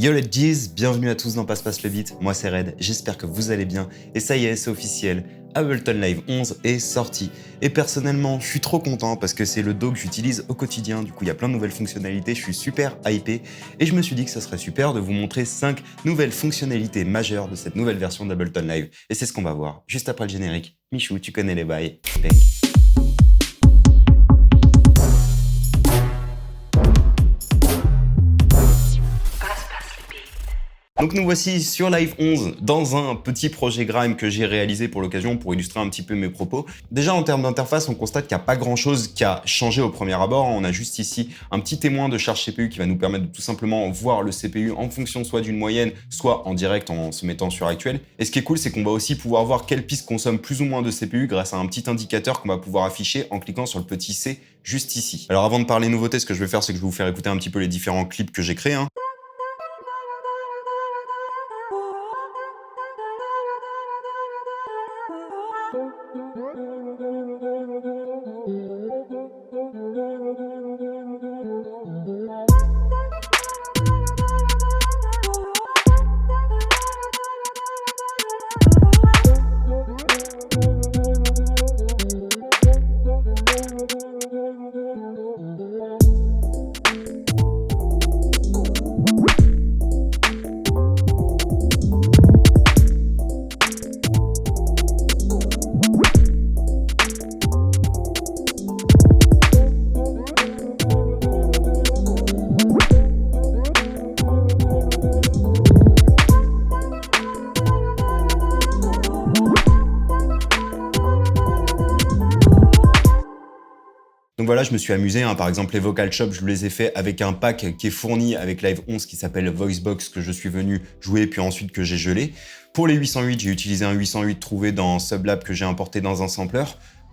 Yo les G's, bienvenue à tous dans Passe le Beat, moi c'est Red, j'espère que vous allez bien, et ça y est, c'est officiel, Ableton Live 11 est sorti. Et personnellement, je suis trop content parce que c'est le DAW que j'utilise au quotidien, du coup il y a plein de nouvelles fonctionnalités, je suis super hypé, et je me suis dit que ça serait super de vous montrer 5 nouvelles fonctionnalités majeures de cette nouvelle version d'Ableton Live. Et c'est ce qu'on va voir, juste après le générique. Michou, tu connais les bails, Bec. Donc nous voici sur Live 11 dans un petit projet Grime que j'ai réalisé pour l'occasion pour illustrer un petit peu mes propos. Déjà en termes d'interface, on constate qu'il n'y a pas grand chose qui a changé au premier abord. On a juste ici un petit témoin de charge CPU qui va nous permettre de tout simplement voir le CPU en fonction soit d'une moyenne, soit en direct en se mettant sur actuel. Et ce qui est cool, c'est qu'on va aussi pouvoir voir quelle piste consomme plus ou moins de CPU grâce à un petit indicateur qu'on va pouvoir afficher en cliquant sur le petit C juste ici. Alors avant de parler nouveautés, ce que je vais faire, c'est que je vais vous faire écouter un petit peu les différents clips que j'ai créés. Donc voilà, je me suis amusé, par exemple les Vocal Shop, je les ai fait avec un pack qui est fourni avec Live 11 qui s'appelle Voicebox que je suis venu jouer puis ensuite que j'ai gelé. Pour les 808, j'ai utilisé un 808 trouvé dans Sublab que j'ai importé dans un sampler.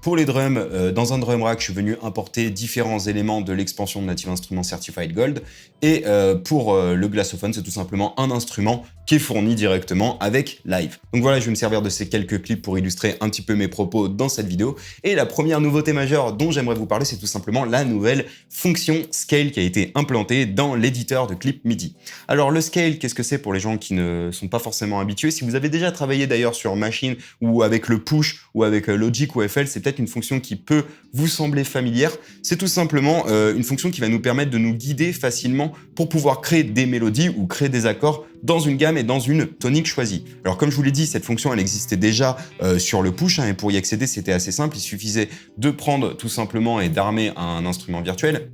Pour les drums, dans un drum rack, je suis venu importer différents éléments de l'expansion de Native Instruments Certified Gold. Et pour le Glassophone, c'est tout simplement un instrument qui est fourni directement avec Live. Donc voilà, je vais me servir de ces quelques clips pour illustrer un petit peu mes propos dans cette vidéo. Et la première nouveauté majeure dont j'aimerais vous parler, c'est tout simplement la nouvelle fonction Scale qui a été implantée dans l'éditeur de clips MIDI. Alors le Scale, qu'est-ce que c'est pour les gens qui ne sont pas forcément habitués? Si vous avez déjà travaillé d'ailleurs sur Machine ou avec le Push ou avec Logic ou FL, c'est peut-être une fonction qui peut vous sembler familière. C'est tout simplement une fonction qui va nous permettre de nous guider facilement pour pouvoir créer des mélodies ou créer des accords dans une gamme et dans une tonique choisie. Alors comme je vous l'ai dit, cette fonction elle existait déjà sur le Push et pour y accéder c'était assez simple, il suffisait de prendre tout simplement et d'armer un instrument virtuel,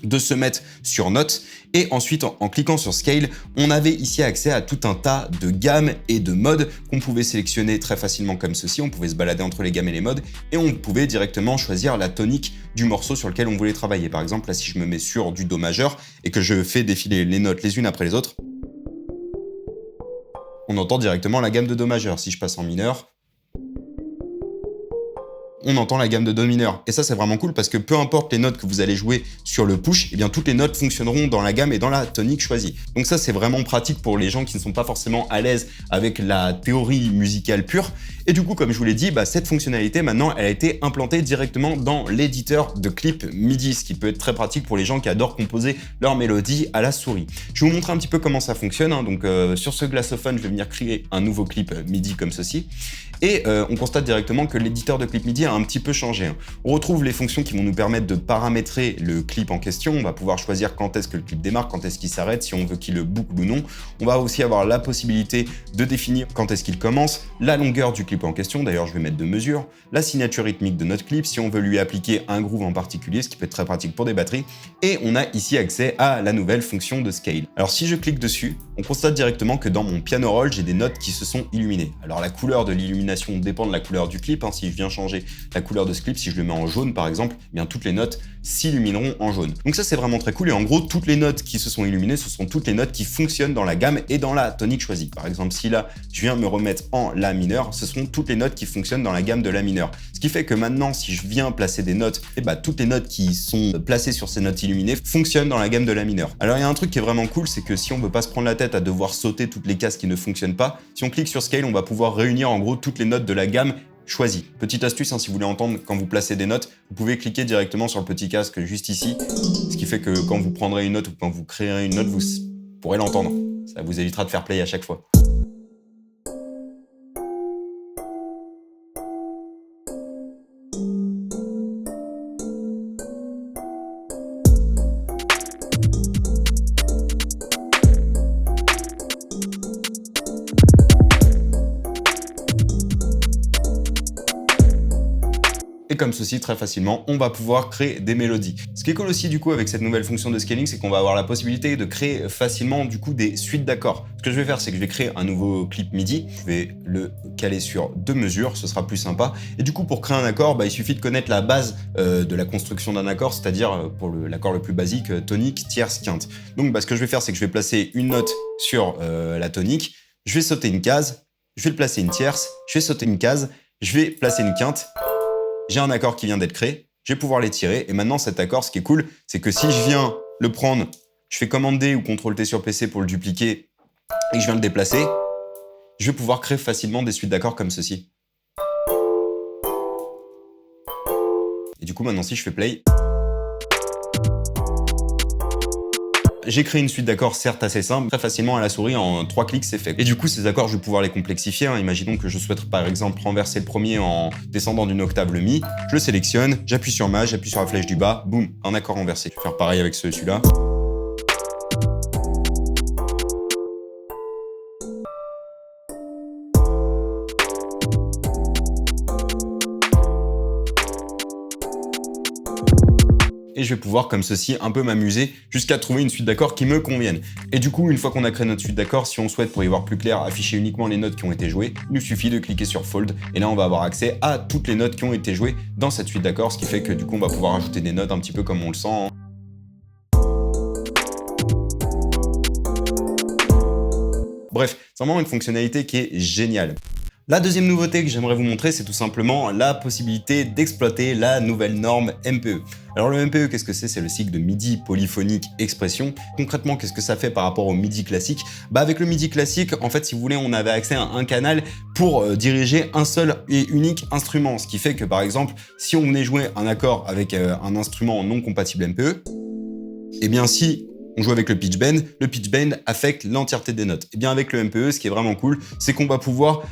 de se mettre sur Note et ensuite en cliquant sur Scale, on avait ici accès à tout un tas de gammes et de modes qu'on pouvait sélectionner très facilement comme ceci. On pouvait se balader entre les gammes et les modes et on pouvait directement choisir la tonique du morceau sur lequel on voulait travailler. Par exemple, là si je me mets sur du Do majeur et que je fais défiler les notes les unes après les autres, on entend directement la gamme de Do majeur. Si je passe en mineur, on entend la gamme de Do mineur. Et ça, c'est vraiment cool parce que peu importe les notes que vous allez jouer sur le push, eh bien, toutes les notes fonctionneront dans la gamme et dans la tonique choisie. Donc ça, c'est vraiment pratique pour les gens qui ne sont pas forcément à l'aise avec la théorie musicale pure. Et du coup, comme je vous l'ai dit, cette fonctionnalité, maintenant, elle a été implantée directement dans l'éditeur de clips MIDI, ce qui peut être très pratique pour les gens qui adorent composer leurs mélodies à la souris. Je vais vous montrer un petit peu comment ça fonctionne. Donc, sur ce Glassophone, je vais venir créer un nouveau clip MIDI comme ceci. Et on constate directement que l'éditeur de clip MIDI a un petit peu changé. On retrouve les fonctions qui vont nous permettre de paramétrer le clip en question. On va pouvoir choisir quand est-ce que le clip démarre, quand est-ce qu'il s'arrête, si on veut qu'il le boucle ou non. On va aussi avoir la possibilité de définir quand est-ce qu'il commence, la longueur du clip en question, d'ailleurs je vais mettre 2 mesures, la signature rythmique de notre clip, si on veut lui appliquer un groove en particulier, ce qui peut être très pratique pour des batteries. Et on a ici accès à la nouvelle fonction de Scale. Alors si je clique dessus, on constate directement que dans mon piano roll, j'ai des notes qui se sont illuminées. Alors la couleur de l'illumination dépend de la couleur du clip. Si je viens changer la couleur de ce clip, si je le mets en jaune par exemple, eh bien toutes les notes s'illumineront en jaune. Donc ça c'est vraiment très cool et en gros toutes les notes qui se sont illuminées, ce sont toutes les notes qui fonctionnent dans la gamme et dans la tonique choisie. Par exemple si là je viens me remettre en La mineur, ce seront toutes les notes qui fonctionnent dans la gamme de La mineur. Ce qui fait que maintenant si je viens placer des notes, toutes les notes qui sont placées sur ces notes illuminées fonctionnent dans la gamme de La mineur. Alors il y a un truc qui est vraiment cool, c'est que si on veut pas se prendre la tête à devoir sauter toutes les cases qui ne fonctionnent pas, si on clique sur Scale, on va pouvoir réunir en gros toutes les notes de la gamme choisie. Petite astuce, si vous voulez entendre quand vous placez des notes, vous pouvez cliquer directement sur le petit casque juste ici, ce qui fait que quand vous prendrez une note ou quand vous créerez une note, vous pourrez l'entendre. Ça vous évitera de faire play à chaque fois. Et comme ceci, très facilement, on va pouvoir créer des mélodies. Ce qui est cool aussi du coup avec cette nouvelle fonction de scaling, c'est qu'on va avoir la possibilité de créer facilement du coup des suites d'accords. Ce que je vais faire, c'est que je vais créer un nouveau clip MIDI, je vais le caler sur 2 mesures, ce sera plus sympa. Et du coup, pour créer un accord, il suffit de connaître la base de la construction d'un accord, c'est-à-dire pour l'accord le plus basique, tonique, tierce, quinte. Donc ce que je vais faire, c'est que je vais placer une note sur la tonique, je vais sauter une case, je vais placer une tierce, je vais sauter une case, je vais placer une quinte. J'ai un accord qui vient d'être créé, je vais pouvoir l'étirer. Et maintenant, cet accord, ce qui est cool, c'est que si je viens le prendre, je fais Command D ou CTRL T sur PC pour le dupliquer et que je viens le déplacer, je vais pouvoir créer facilement des suites d'accords comme ceci. Et du coup, maintenant, si je fais play, j'ai créé une suite d'accords certes assez simple, très facilement à la souris, en 3 clics c'est fait. Et du coup ces accords je vais pouvoir les complexifier, Imaginons que je souhaite par exemple renverser le premier en descendant d'une octave le Mi, je le sélectionne, j'appuie sur Ma, j'appuie sur la flèche du bas, boum, un accord renversé. Je vais faire pareil avec celui-là. Et je vais pouvoir, comme ceci, un peu m'amuser jusqu'à trouver une suite d'accords qui me convienne. Et du coup, une fois qu'on a créé notre suite d'accords, si on souhaite, pour y voir plus clair, afficher uniquement les notes qui ont été jouées, il nous suffit de cliquer sur Fold. Et là, on va avoir accès à toutes les notes qui ont été jouées dans cette suite d'accords, ce qui fait que du coup, on va pouvoir ajouter des notes un petit peu comme on le sent. Bref, c'est vraiment une fonctionnalité qui est géniale. La deuxième nouveauté que j'aimerais vous montrer, c'est tout simplement la possibilité d'exploiter la nouvelle norme MPE. Alors le MPE, qu'est-ce que c'est? C'est le cycle de MIDI polyphonique expression. Concrètement, qu'est-ce que ça fait par rapport au MIDI classique? Avec le MIDI classique, en fait, si vous voulez, on avait accès à un canal pour diriger un seul et unique instrument. Ce qui fait que, par exemple, si on venait jouer un accord avec un instrument non compatible MPE, eh bien si on joue avec le pitch bend affecte l'entièreté des notes. Et bien avec le MPE, ce qui est vraiment cool, c'est qu'on va pouvoir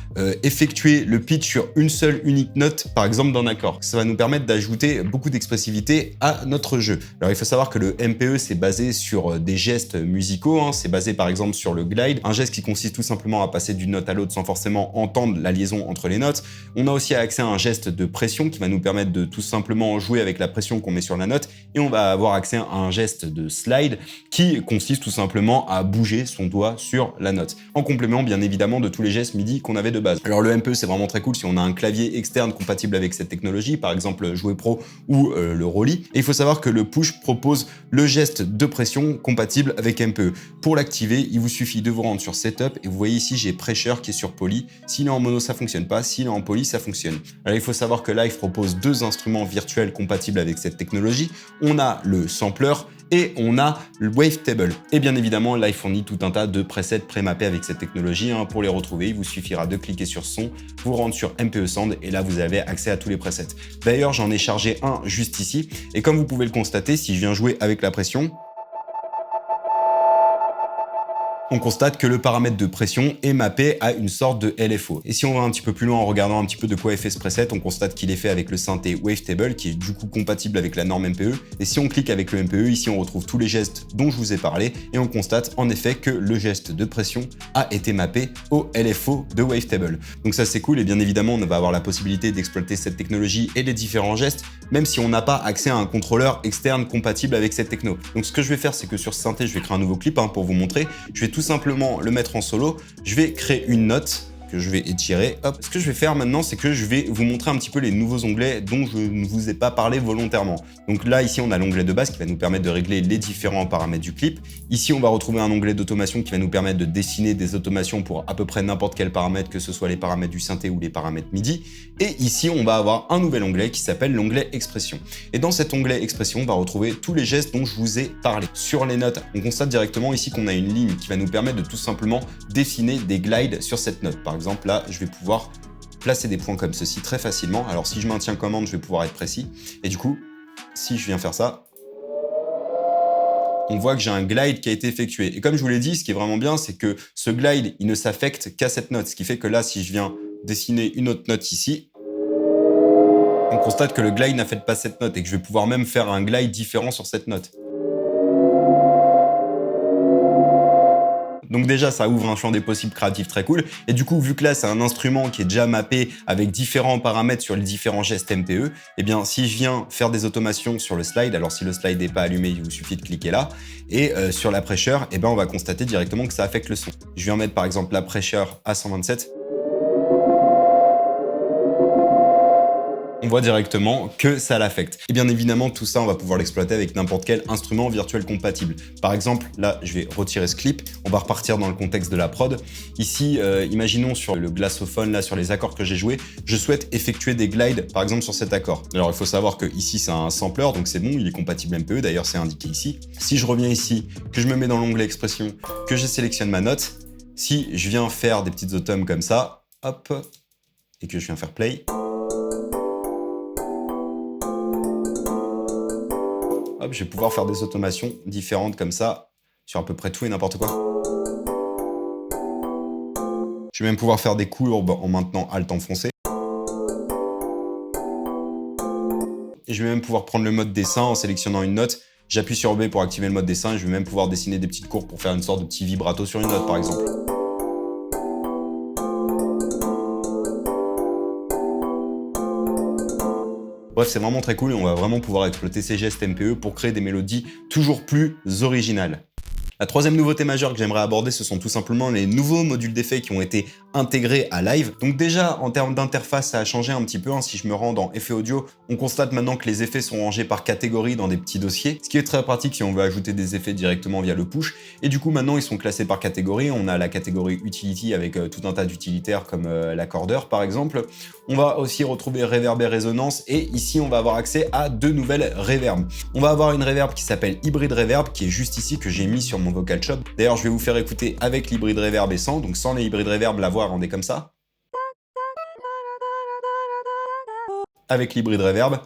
effectuer le pitch sur une seule unique note, par exemple d'un accord. Ça va nous permettre d'ajouter beaucoup d'expressivité à notre jeu. Alors il faut savoir que le MPE, c'est basé sur des gestes musicaux, c'est basé par exemple sur le glide, un geste qui consiste tout simplement à passer d'une note à l'autre sans forcément entendre la liaison entre les notes. On a aussi accès à un geste de pression qui va nous permettre de tout simplement jouer avec la pression qu'on met sur la note, et on va avoir accès à un geste de slide qui consiste tout simplement à bouger son doigt sur la note, en complément bien évidemment de tous les gestes MIDI qu'on avait de base. Alors le MPE, c'est vraiment très cool si on a un clavier externe compatible avec cette technologie, par exemple Jouer Pro ou le Rolly. Et il faut savoir que le push propose le geste de pression compatible avec MPE. Pour l'activer, il vous suffit de vous rendre sur Setup, et vous voyez ici j'ai Pressure qui est sur Poly. S'il est en mono, ça fonctionne pas, s'il est en poly, ça fonctionne. Alors il faut savoir que Live propose 2 instruments virtuels compatibles avec cette technologie. On a le sampler et on a le Wavetable. Et bien évidemment, Live fournit tout un tas de presets pré-mappés avec cette technologie. Pour les retrouver, il vous suffira de cliquer sur Son, vous rendre sur MPE Sound, et là vous avez accès à tous les presets. D'ailleurs, j'en ai chargé un juste ici, et comme vous pouvez le constater, si je viens jouer avec la pression, on constate que le paramètre de pression est mappé à une sorte de LFO. Et si on va un petit peu plus loin en regardant un petit peu de quoi est fait ce preset, on constate qu'il est fait avec le synthé Wavetable, qui est du coup compatible avec la norme MPE. Et si on clique avec le MPE, ici on retrouve tous les gestes dont je vous ai parlé, et on constate en effet que le geste de pression a été mappé au LFO de Wavetable. Donc ça c'est cool, et bien évidemment on va avoir la possibilité d'exploiter cette technologie et les différents gestes, même si on n'a pas accès à un contrôleur externe compatible avec cette techno. Donc ce que je vais faire, c'est que sur ce synthé, je vais créer un nouveau clip pour vous montrer. Je vais tout simplement le mettre en solo, je vais créer une note que je vais étirer. Hop. Ce que je vais faire maintenant, c'est que je vais vous montrer un petit peu les nouveaux onglets dont je ne vous ai pas parlé volontairement. Donc là, ici, on a l'onglet de base qui va nous permettre de régler les différents paramètres du clip. Ici, on va retrouver un onglet d'automation qui va nous permettre de dessiner des automations pour à peu près n'importe quel paramètre, que ce soit les paramètres du synthé ou les paramètres MIDI. Et ici, on va avoir un nouvel onglet qui s'appelle l'onglet expression. Et dans cet onglet expression, on va retrouver tous les gestes dont je vous ai parlé. Sur les notes, on constate directement ici qu'on a une ligne qui va nous permettre de tout simplement dessiner des glides sur cette note. Par exemple, là, je vais pouvoir placer des points comme ceci très facilement. Alors, si je maintiens commande, je vais pouvoir être précis. Et du coup, si je viens faire ça, on voit que j'ai un glide qui a été effectué. Et comme je vous l'ai dit, ce qui est vraiment bien, c'est que ce glide, il ne s'affecte qu'à cette note. Ce qui fait que là, si je viens dessiner une autre note ici, on constate que le glide n'affecte pas cette note et que je vais pouvoir même faire un glide différent sur cette note. Donc déjà, ça ouvre un champ des possibles créatifs très cool. Et du coup, vu que là, c'est un instrument qui est déjà mappé avec différents paramètres sur les différents gestes MPE, eh bien, si je viens faire des automations sur le slide, alors si le slide n'est pas allumé, il vous suffit de cliquer là, et sur la pressure, eh ben, on va constater directement que ça affecte le son. Je viens mettre par exemple la pressure à 127. On voit directement que ça l'affecte. Et bien évidemment, tout ça, on va pouvoir l'exploiter avec n'importe quel instrument virtuel compatible. Par exemple, là, je vais retirer ce clip. On va repartir dans le contexte de la prod. Ici, imaginons sur le glossophone, là, sur les accords que j'ai joués, je souhaite effectuer des glides, par exemple, sur cet accord. Alors, il faut savoir que ici, c'est un sampler, donc c'est bon, il est compatible MPE. D'ailleurs, c'est indiqué ici. Si je reviens ici, que je me mets dans l'onglet expression, que je sélectionne ma note, si je viens faire des petites automes comme ça, hop, et que je viens faire play, hop, je vais pouvoir faire des automations différentes comme ça sur à peu près tout et n'importe quoi. Je vais même pouvoir faire des courbes en maintenant Alt enfoncé. Et je vais même pouvoir prendre le mode dessin en sélectionnant une note. J'appuie sur B pour activer le mode dessin et je vais même pouvoir dessiner des petites courbes pour faire une sorte de petit vibrato sur une note par exemple. Bref, c'est vraiment très cool et on va vraiment pouvoir exploiter ces gestes MPE pour créer des mélodies toujours plus originales. La troisième nouveauté majeure que j'aimerais aborder, ce sont tout simplement les nouveaux modules d'effets qui ont été intégrés à Live. Donc déjà, en termes d'interface, ça a changé un petit peu. Si je me rends dans Effets audio, on constate maintenant que les effets sont rangés par catégorie dans des petits dossiers, ce qui est très pratique si on veut ajouter des effets directement via le push. Et du coup, maintenant, ils sont classés par catégorie. On a la catégorie Utility avec tout un tas d'utilitaires comme l'accordeur, par exemple. On va aussi retrouver Reverb et Résonance. Et ici, on va avoir accès à deux nouvelles reverbs. On va avoir une reverb qui s'appelle Hybrid Reverb, qui est juste ici, que j'ai mis sur mon Vocal Shop. D'ailleurs, je vais vous faire écouter avec l'Hybrid Reverb et sans. Donc sans les Hybrid Reverb, la voix rendait comme ça. Avec l'Hybrid Reverb.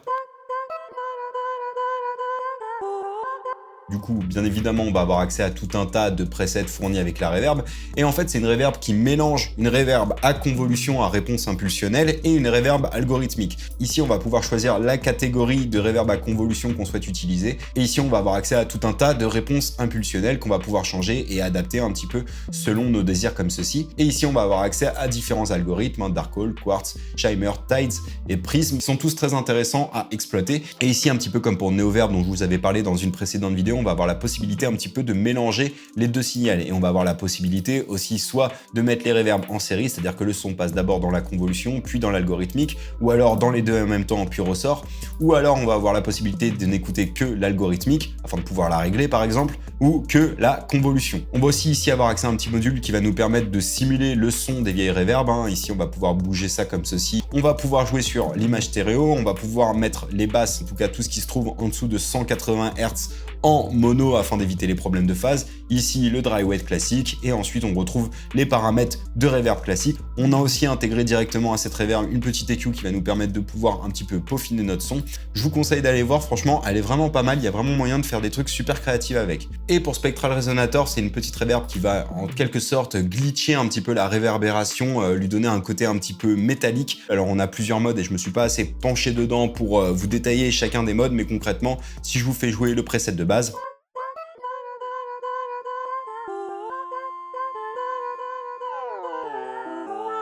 Du coup, bien évidemment, on va avoir accès à tout un tas de presets fournis avec la reverb. Et en fait, c'est une reverb qui mélange une reverb à convolution à réponse impulsionnelle et une reverb algorithmique. Ici, on va pouvoir choisir la catégorie de reverb à convolution qu'on souhaite utiliser. Et ici, on va avoir accès à tout un tas de réponses impulsionnelles qu'on va pouvoir changer et adapter un petit peu selon nos désirs comme ceci. Et ici, on va avoir accès à différents algorithmes, Darkhole, Quartz, Chimer, Tides et Prism, qui sont tous très intéressants à exploiter. Et ici, un petit peu comme pour Neoverb dont je vous avais parlé dans une précédente vidéo, on va avoir la possibilité un petit peu de mélanger les deux signals et on va avoir la possibilité aussi soit de mettre les reverbs en série, c'est-à-dire que le son passe d'abord dans la convolution puis dans l'algorithmique, ou alors dans les deux en même temps puis ressort, ou alors on va avoir la possibilité de n'écouter que l'algorithmique afin de pouvoir la régler par exemple, ou que la convolution. On va aussi ici avoir accès à un petit module qui va nous permettre de simuler le son des vieilles reverbs. Ici on va pouvoir bouger ça comme ceci, on va pouvoir jouer sur l'image stéréo, on va pouvoir mettre les basses, en tout cas tout ce qui se trouve en dessous de 180 Hz en mono afin d'éviter les problèmes de phase. Ici le dry wet classique et ensuite on retrouve les paramètres de reverb classique. On a aussi intégré directement à cette reverb une petite EQ qui va nous permettre de pouvoir un petit peu peaufiner notre son. Je vous conseille d'aller voir, franchement elle est vraiment pas mal, il y a vraiment moyen de faire des trucs super créatifs avec. Et pour Spectral Resonator, c'est une petite reverb qui va en quelque sorte glitcher un petit peu la réverbération, lui donner un côté un petit peu métallique. Alors on a plusieurs modes et je me suis pas assez penché dedans pour vous détailler chacun des modes, mais concrètement si je vous fais jouer le preset de base,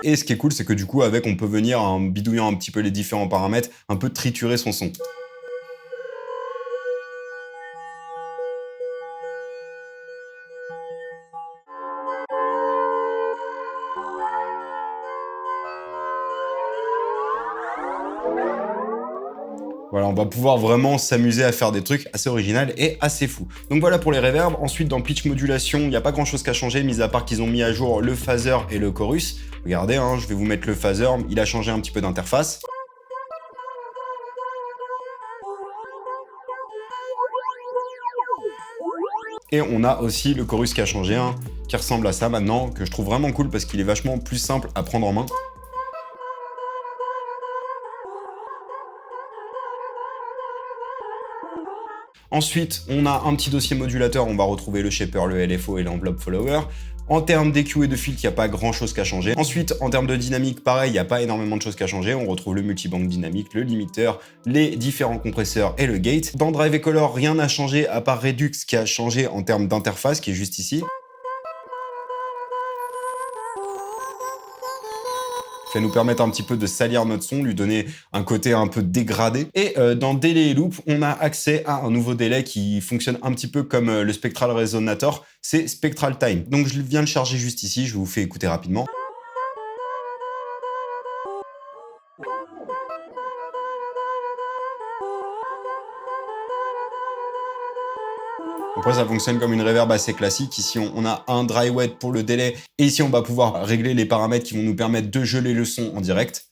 et ce qui est cool, c'est que du coup, avec, on peut venir, en bidouillant un petit peu les différents paramètres, un peu triturer son son. Voilà, on va pouvoir vraiment s'amuser à faire des trucs assez originaux et assez fous. Donc voilà pour les reverbs. Ensuite, dans pitch modulation, il n'y a pas grand chose qu'à changer, mis à part qu'ils ont mis à jour le phaser et le chorus. Regardez, je vais vous mettre le phaser, il a changé un petit peu d'interface. Et on a aussi le chorus qui a changé, qui ressemble à ça maintenant, que je trouve vraiment cool parce qu'il est vachement plus simple à prendre en main. Ensuite, on a un petit dossier modulateur, on va retrouver le shaper, le LFO et l'enveloppe follower. En termes d'EQ et de filtre, il n'y a pas grand chose qu'à changer. Ensuite, en termes de dynamique, pareil, il n'y a pas énormément de choses qu'à changer. On retrouve le multibank dynamique, le limiteur, les différents compresseurs et le gate. Dans Drive et Color, rien n'a changé à part Redux qui a changé en termes d'interface, qui est juste ici. Ça va nous permettre un petit peu de salir notre son, lui donner un côté un peu dégradé. Et dans Delay et Loop, on a accès à un nouveau délai qui fonctionne un petit peu comme le Spectral Resonator, c'est Spectral Time. Donc je viens le charger juste ici, je vous fais écouter rapidement. Après, ça fonctionne comme une reverb assez classique. Ici, on a un dry wet pour le délai. Et ici, on va pouvoir régler les paramètres qui vont nous permettre de geler le son en direct.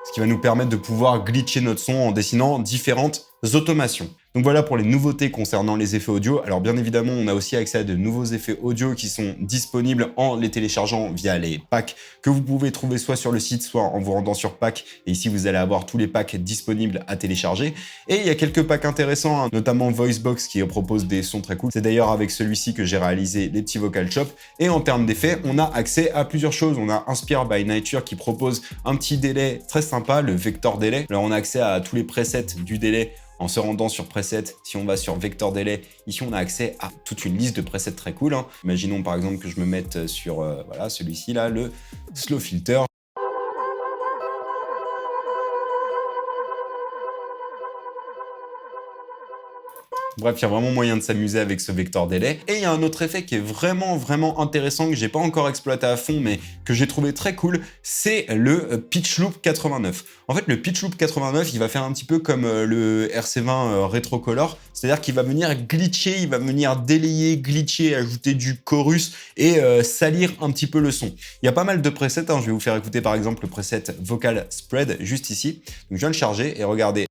Ce qui va nous permettre de pouvoir glitcher notre son en dessinant différentes automations. Donc voilà pour les nouveautés concernant les effets audio. Alors bien évidemment, on a aussi accès à de nouveaux effets audio qui sont disponibles en les téléchargeant via les packs que vous pouvez trouver soit sur le site, soit en vous rendant sur pack. Et ici, vous allez avoir tous les packs disponibles à télécharger. Et il y a quelques packs intéressants, hein, notamment Voicebox qui propose des sons très cool. C'est d'ailleurs avec celui-ci que j'ai réalisé les petits vocal chops. Et en termes d'effets, on a accès à plusieurs choses. On a Inspire by Nature qui propose un petit délai très sympa, le Vector Delay. Alors on a accès à tous les presets du délai. En se rendant sur preset, si on va sur Vector Delay, ici on a accès à toute une liste de presets très cool. Hein. Imaginons par exemple que je me mette sur voilà, celui-ci là, le Slow Filter. Bref, il y a vraiment moyen de s'amuser avec ce Vector Delay. Et il y a un autre effet qui est vraiment intéressant, que j'ai pas encore exploité à fond, mais que j'ai trouvé très cool, c'est le Pitch Loop 89. En fait, le Pitch Loop 89, il va faire un petit peu comme le RC20 Retro Color, c'est-à-dire qu'il va venir glitcher, il va venir délayer, glitcher, ajouter du chorus et salir un petit peu le son. Il y a pas mal de presets, hein. Je vais vous faire écouter par exemple le preset Vocal Spread juste ici. Donc je viens le charger et regardez.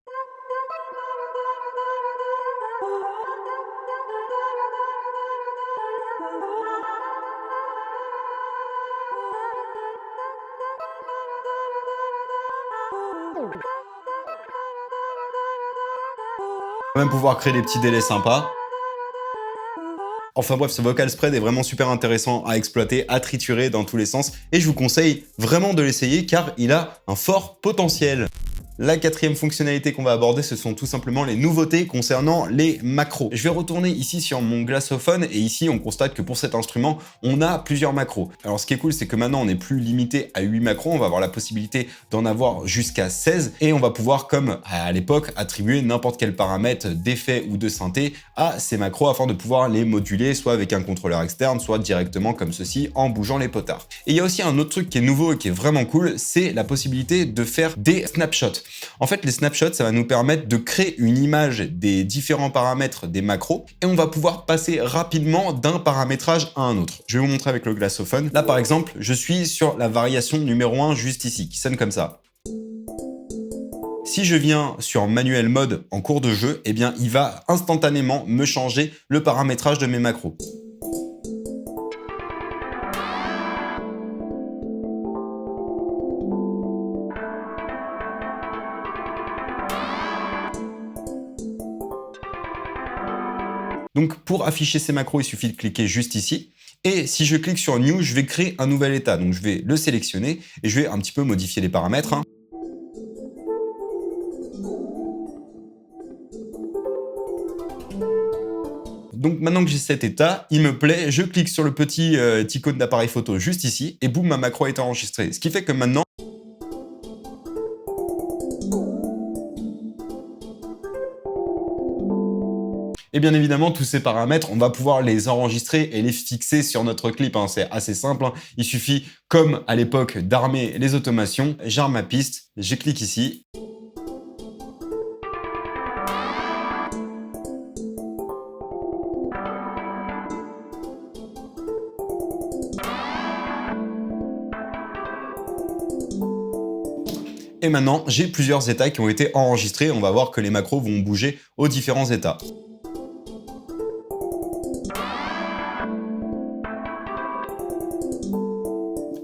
On va même pouvoir créer des petits délais sympas. Enfin bref, ce vocal spread est vraiment super intéressant à exploiter, à triturer dans tous les sens. Et je vous conseille vraiment de l'essayer car il a un fort potentiel. La quatrième fonctionnalité qu'on va aborder, ce sont tout simplement les nouveautés concernant les macros. Je vais retourner ici sur mon Glassophone et ici on constate que pour cet instrument, on a plusieurs macros. Alors ce qui est cool, c'est que maintenant on n'est plus limité à 8 macros, on va avoir la possibilité d'en avoir jusqu'à 16 et on va pouvoir, comme à l'époque, attribuer n'importe quel paramètre d'effet ou de synthé à ces macros afin de pouvoir les moduler soit avec un contrôleur externe, soit directement comme ceci en bougeant les potards. Et il y a aussi un autre truc qui est nouveau et qui est vraiment cool, c'est la possibilité de faire des snapshots. En fait, les snapshots, ça va nous permettre de créer une image des différents paramètres des macros et on va pouvoir passer rapidement d'un paramétrage à un autre. Je vais vous montrer avec le Glassophone. Là, par exemple, je suis sur la variation numéro 1 juste ici, qui sonne comme ça. Si je viens sur manuel mode en cours de jeu, eh bien, il va instantanément me changer le paramétrage de mes macros. Donc pour afficher ces macros, il suffit de cliquer juste ici. Et si je clique sur New, je vais créer un nouvel état. Donc je vais le sélectionner et je vais un petit peu modifier les paramètres. Hein. Donc maintenant que j'ai cet état, il me plaît, je clique sur le petit icône d'appareil photo juste ici et boum, ma macro a été enregistrée. Ce qui fait que maintenant, et bien évidemment, tous ces paramètres, on va pouvoir les enregistrer et les fixer sur notre clip. Hein. C'est assez simple. Hein. Il suffit, comme à l'époque, d'armer les automations. J'arme ma piste, je clique ici. Et maintenant, j'ai plusieurs états qui ont été enregistrés. On va voir que les macros vont bouger aux différents états.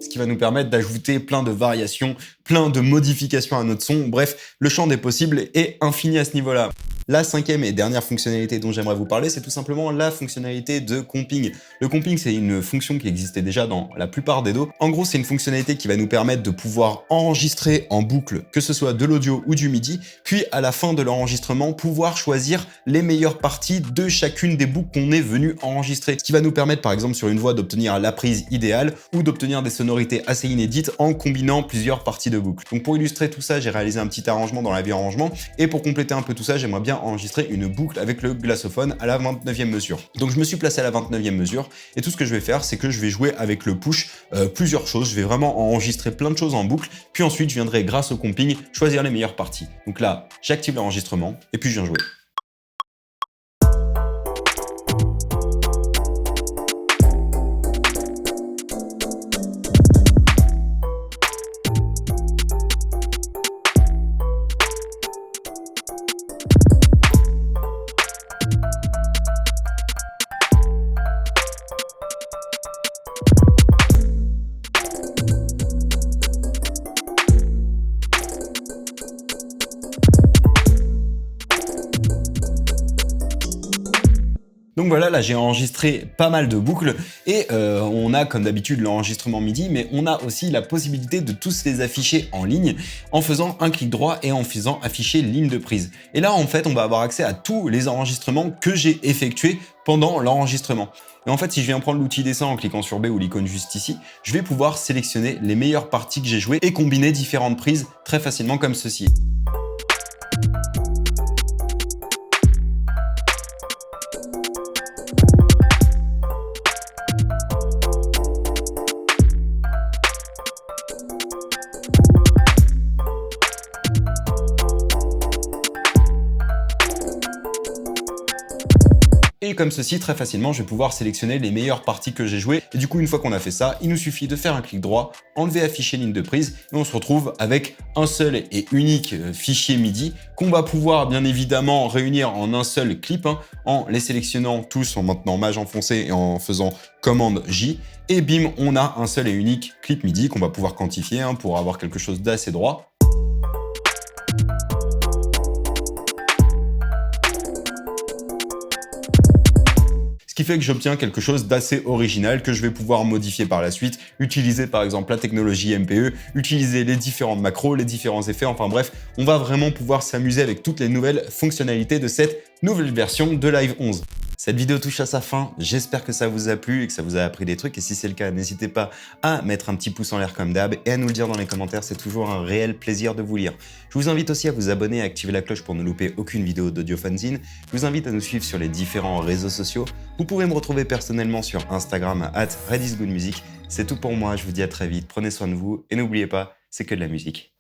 Ce qui va nous permettre d'ajouter plein de variations, plein de modifications à notre son. Bref, le champ des possibles est infini à ce niveau-là. La cinquième et dernière fonctionnalité dont j'aimerais vous parler, c'est tout simplement la fonctionnalité de comping. Le comping, c'est une fonction qui existait déjà dans la plupart des DAW. En gros, c'est une fonctionnalité qui va nous permettre de pouvoir enregistrer en boucle, que ce soit de l'audio ou du MIDI, puis à la fin de l'enregistrement, pouvoir choisir les meilleures parties de chacune des boucles qu'on est venu enregistrer. Ce qui va nous permettre, par exemple, sur une voix, d'obtenir la prise idéale ou d'obtenir des sonorités assez inédites en combinant plusieurs parties de boucle. Donc pour illustrer tout ça, j'ai réalisé un petit arrangement dans la vue arrangement, et pour compléter un peu tout ça, j'aimerais bien enregistrer une boucle avec le glossophone à la 29e mesure. Donc je me suis placé à la 29e mesure, et tout ce que je vais faire, c'est que je vais jouer avec le push plusieurs choses. Je vais vraiment enregistrer plein de choses en boucle, puis ensuite je viendrai, grâce au comping, choisir les meilleures parties. Donc là, j'active l'enregistrement, et puis je viens jouer. Donc voilà, là j'ai enregistré pas mal de boucles et on a comme d'habitude l'enregistrement MIDI, mais on a aussi la possibilité de tous les afficher en ligne en faisant un clic droit et en faisant afficher ligne de prise. Et là en fait on va avoir accès à tous les enregistrements que j'ai effectués pendant l'enregistrement. Et en fait, si je viens prendre l'outil dessin en cliquant sur B ou l'icône juste ici, je vais pouvoir sélectionner les meilleures parties que j'ai jouées et combiner différentes prises très facilement comme ceci. Et comme ceci, très facilement, je vais pouvoir sélectionner les meilleures parties que j'ai jouées. Et du coup, une fois qu'on a fait ça, il nous suffit de faire un clic droit, enlever afficher ligne de prise, et on se retrouve avec un seul et unique fichier MIDI qu'on va pouvoir bien évidemment réunir en un seul clip, en les sélectionnant tous, en maintenant Maj enfoncé et en faisant commande J. Et bim, on a un seul et unique clip MIDI qu'on va pouvoir quantifier pour avoir quelque chose d'assez droit. Ce qui fait que j'obtiens quelque chose d'assez original que je vais pouvoir modifier par la suite, utiliser par exemple la technologie MPE, utiliser les différentes macros, les différents effets, enfin bref, on va vraiment pouvoir s'amuser avec toutes les nouvelles fonctionnalités de cette nouvelle version de Live 11. Cette vidéo touche à sa fin, j'espère que ça vous a plu et que ça vous a appris des trucs, et si c'est le cas, n'hésitez pas à mettre un petit pouce en l'air comme d'hab et à nous le dire dans les commentaires, c'est toujours un réel plaisir de vous lire. Je vous invite aussi à vous abonner et à activer la cloche pour ne louper aucune vidéo d'Audio Fanzine. Je vous invite à nous suivre sur les différents réseaux sociaux. Vous pouvez me retrouver personnellement sur Instagram @redisgoodmusic. C'est tout pour moi, je vous dis à très vite, prenez soin de vous et n'oubliez pas, c'est que de la musique.